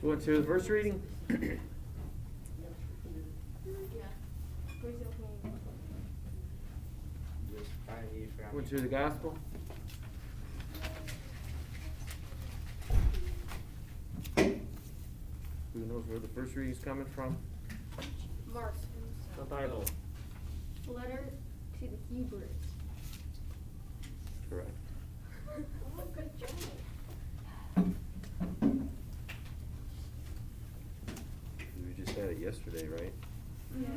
Who wants to hear the first reading? Who wants to hear the gospel? Who knows where the first reading is coming from? Mark. The Bible. Letter to the Hebrews. Correct. Oh, good job. We just had it yesterday, right? Yeah.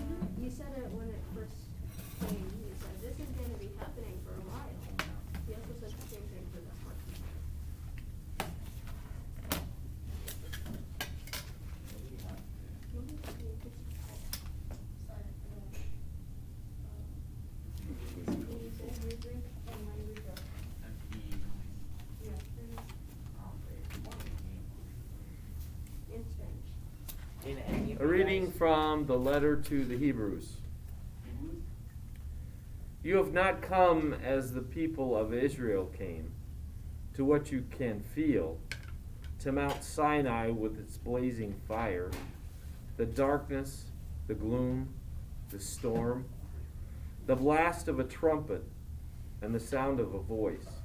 You said it when it first came. You said this is going to be happening for a while. You also said the same thing for this one. A reading from the letter to the Hebrews. You have not come as the people of Israel came, to what you can feel, to Mount Sinai with its blazing fire, the darkness, the gloom, the storm, the blast of a trumpet, and the sound of a voice.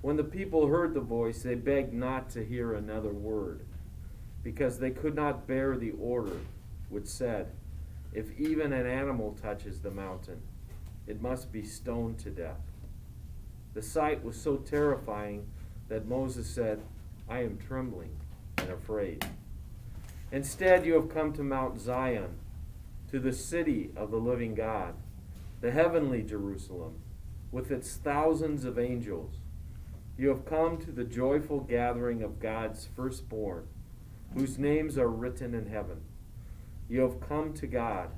When the people heard the voice, they begged not to hear another word, because they could not bear the order which said, if even an animal touches the mountain, it must be stoned to death. The sight was so terrifying that Moses said, I am trembling and afraid. Instead, you have come to Mount Zion, to the city of the living God, the heavenly Jerusalem, with its thousands of angels. You have come to the joyful gathering of God's firstborn, whose names are written in heaven. You have come to God,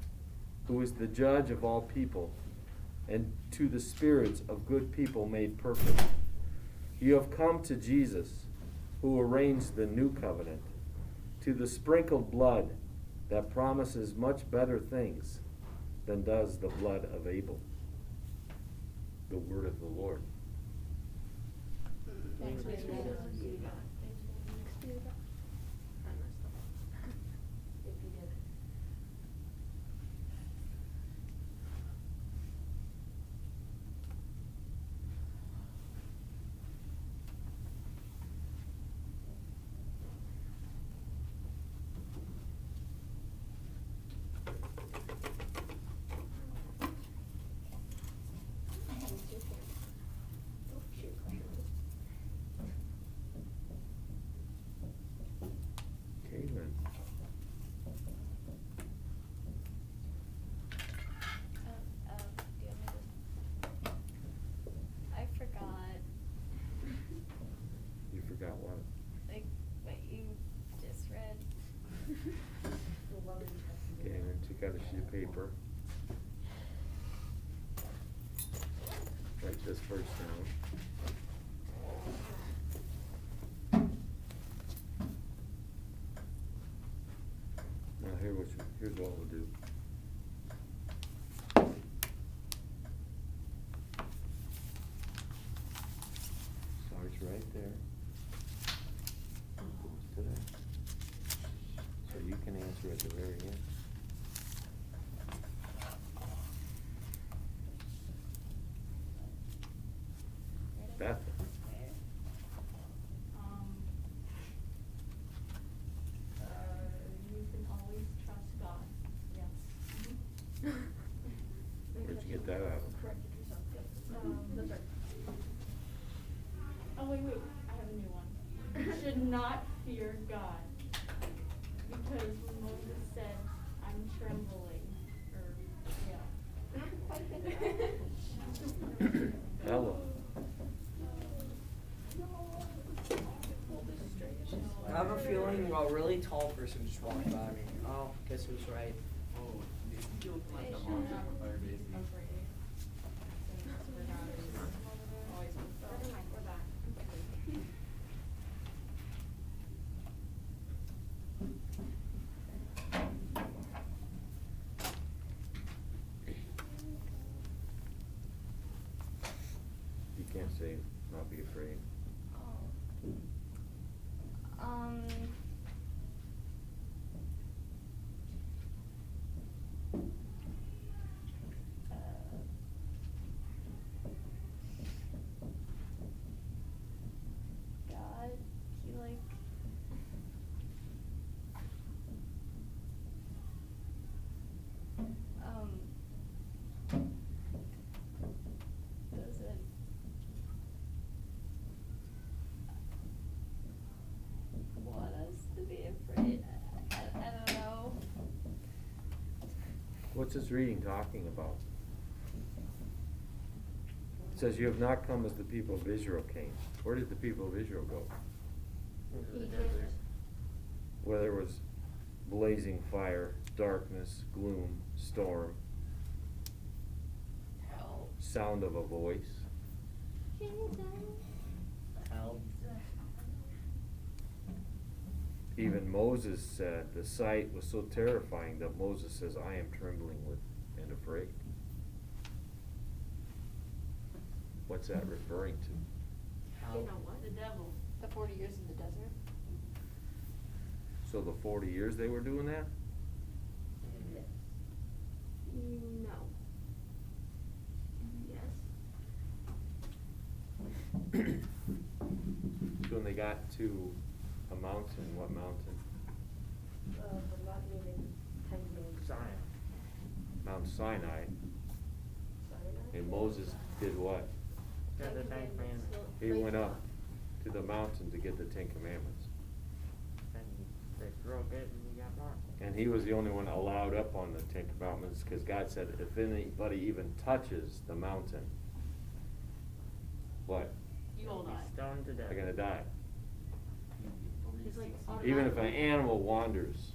who is the judge of all people, and to the spirits of good people made perfect. You have come to Jesus, who arranged the new covenant, to the sprinkled blood that promises much better things than does the blood of Abel. The word of the Lord. Thanks be to God. Caitlin. I forgot, You forgot what? like, what you just read. Okay, and then take out a sheet of paper. Write this first down. Now here's what we'll do. Starts right there. Goes to there. So you can answer at the very end. Beth. You can always trust God. Yes. Where'd you get that out of? Corrected yourself. Yep. That's right. Oh wait, I have a new one. You should not fear God, because when Moses said, "I'm trembling," yeah. Ella. I have a feeling a really tall person just walked by me. Oh, guess who's right? You can't say not be afraid. Um, What's this reading talking about? It says, you have not come as the people of Israel came. Where did the people of Israel go? Into the Egypt. desert. Where there was blazing fire, darkness, gloom, storm, Hell. sound of a voice. Hell. Even Moses said the sight was so terrifying that Moses says, I am trembling with and afraid. What's that referring to? You know what? The devil. The 40 years in the desert? So the 40 years they were doing that? No. Yes. So when they got to a mountain, what mountain? Zion. Mount Sinai. And Moses did what? Got the Ten Commandments. He went up to the mountain to get the Ten Commandments. And they broke it and you got more. And he was the only one allowed up on the Ten Commandments because God said if anybody even touches the mountain, what? You will Be not. stoned to death. They're gonna die. It's like Even if an automatically. animal wanders.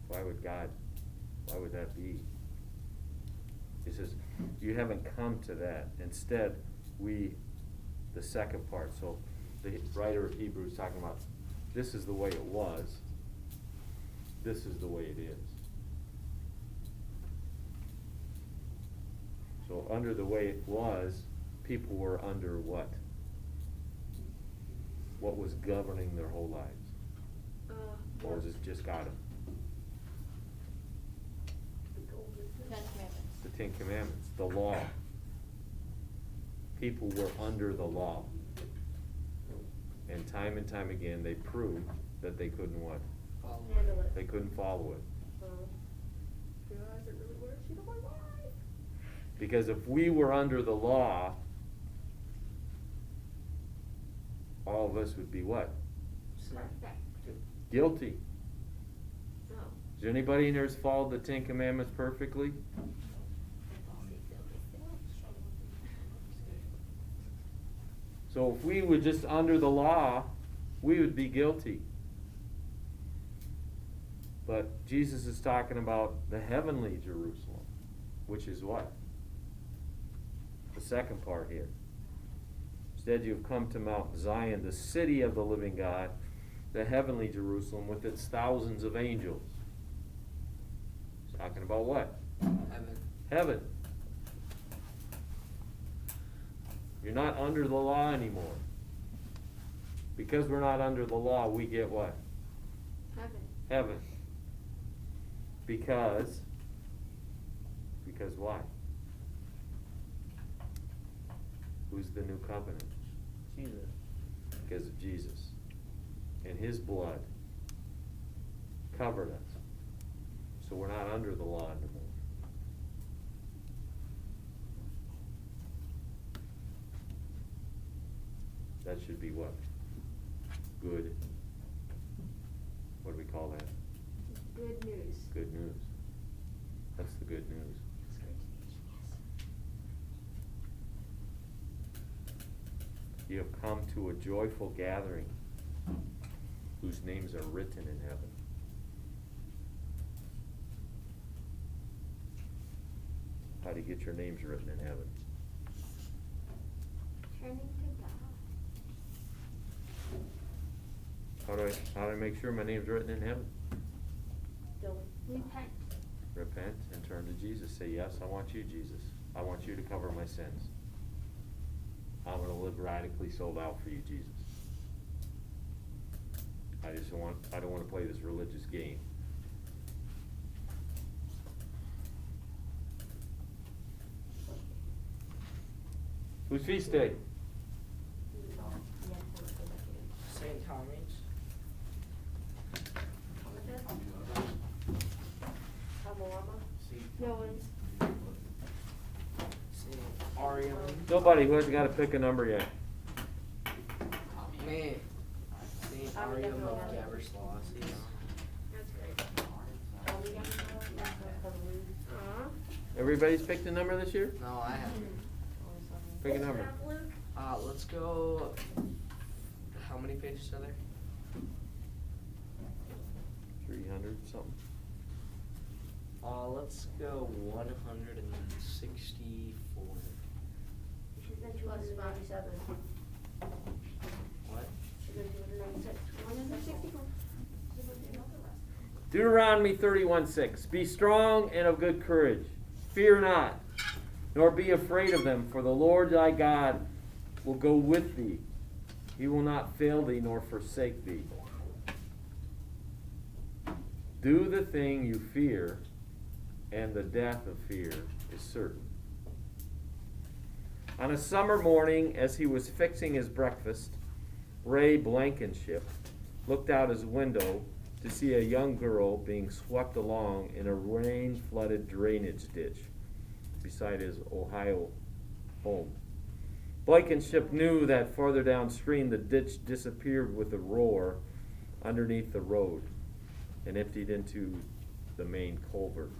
Why would that be? He says, you haven't come to that. Instead, the second part, so the writer of Hebrews talking about, this is the way it was, this is the way it is. So under the way it was, people were under what? What was governing their whole lives? Moses just got them. Ten Commandments. The Ten Commandments, the law. People were under the law. And time again, they proved that they couldn't what? Handle it. They couldn't follow it. Realize it really works. You know why? Because if we were under the law, all of us would be what? Perfect. Guilty. No. Is there anybody in here who's followed the Ten Commandments perfectly? So if we were just under the law, we would be guilty. But Jesus is talking about the heavenly Jerusalem, which is what? The second part here. Instead, you've come to Mount Zion, the city of the living God, the heavenly Jerusalem with its thousands of angels. It's talking about what? Heaven. Heaven. You're not under the law anymore. Because we're not under the law, we get what? Heaven. Heaven. Because why? Who's the new covenant? Jesus. Because of Jesus. And his blood covered us. So we're not under the law anymore. That should be what? Good. What do we call that? Good news. Good news. That's the good news. You have come to a joyful gathering whose names are written in heaven. How do you get your names written in heaven? Turning to God. How do I make sure my name's written in heaven? Don't repent. Repent and turn to Jesus. Say, yes, I want you, Jesus. I want you to cover my sins. I'm going to live radically sold out for you, Jesus. I don't want to play this religious game. Whose feast day? St. Thomas. Amorama. St. No one's. St. Arian. Nobody who hasn't got to pick a number yet. Me. St. I would Arian never of know. Gaberslawski. That's great. Everybody's picked a number this year? No, I haven't. Pick a number. Let's go. How many pages are there? 300 something. Let's go 164. She's been 297. What? She's been 296. 164. Deuteronomy 31:6. Be strong and of good courage. Fear not, nor be afraid of them, for the Lord thy God will go with thee. He will not fail thee nor forsake thee. Do the thing you fear, and the death of fear is certain. On a summer morning, as he was fixing his breakfast, Ray Blankenship looked out his window to see a young girl being swept along in a rain-flooded drainage ditch beside his Ohio home. Blankenship knew that farther downstream the ditch disappeared with a roar underneath the road and emptied into the main culvert.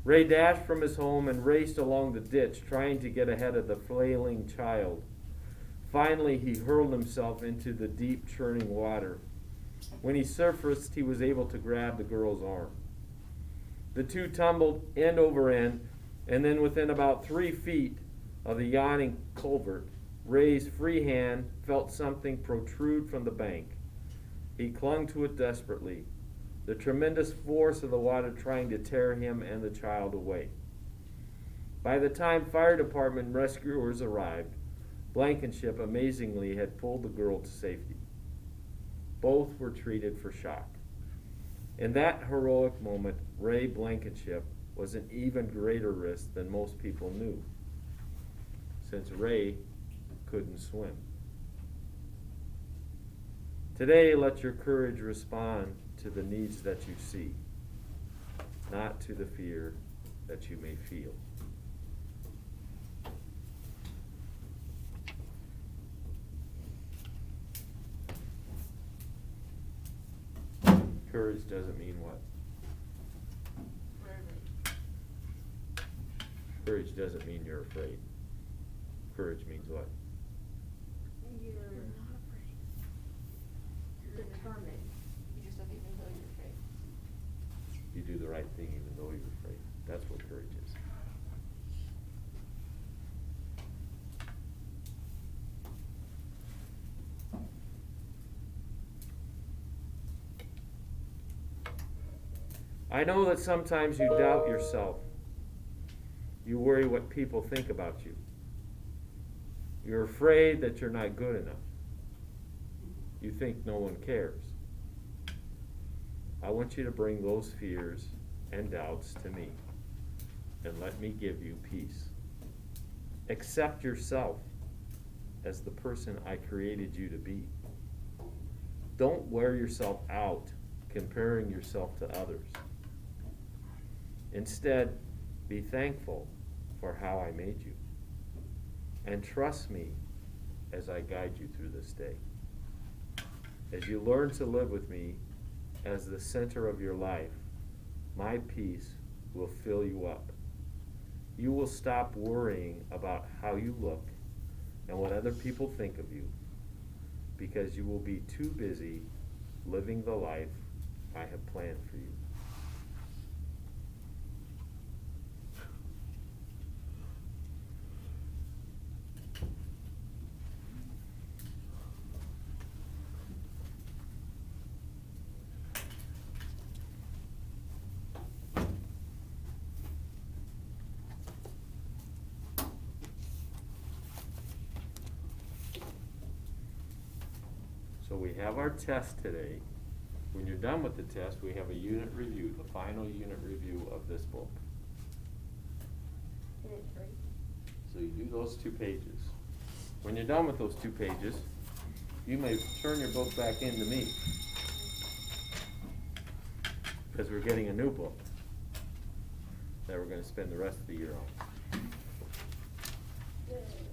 Ray dashed from his home and raced along the ditch, trying to get ahead of the flailing child. Finally, he hurled himself into the deep, churning water. When he surfaced, he was able to grab the girl's arm. The two tumbled end over end, and then within about 3 feet of the yawning culvert, Ray's free hand felt something protrude from the bank. He clung to it desperately, the tremendous force of the water trying to tear him and the child away. By the time fire department rescuers arrived, Blankenship amazingly had pulled the girl to safety. Both were treated for shock. In that heroic moment, Ray Blankenship was an even greater risk than most people knew, since Ray couldn't swim. Today, let your courage respond to the needs that you see, not to the fear that you may feel. Courage doesn't mean what? Courage doesn't mean you're afraid. Courage means what? You're not afraid. Determined. You just don't even know you're afraid. You do the right thing even though you're afraid. That's what courage is. I know that sometimes you doubt yourself. You worry what people think about you. You're afraid that you're not good enough. You think no one cares. I want you to bring those fears and doubts to me, and let me give you peace. Accept yourself as the person I created you to be. Don't wear yourself out comparing yourself to others. Instead, be thankful for how I made you, and trust me as I guide you through this day. As you learn to live with me as the center of your life, my peace will fill you up. You will stop worrying about how you look and what other people think of you, because you will be too busy living the life I have planned for you. So we have our test today. When you're done with the test, we have a unit review, the final unit review of this book. And it's free. So you do those 2 pages. When you're done with those 2 pages, you may turn your book back into me, because we're getting a new book. that we're gonna spend the rest of the year on. Good.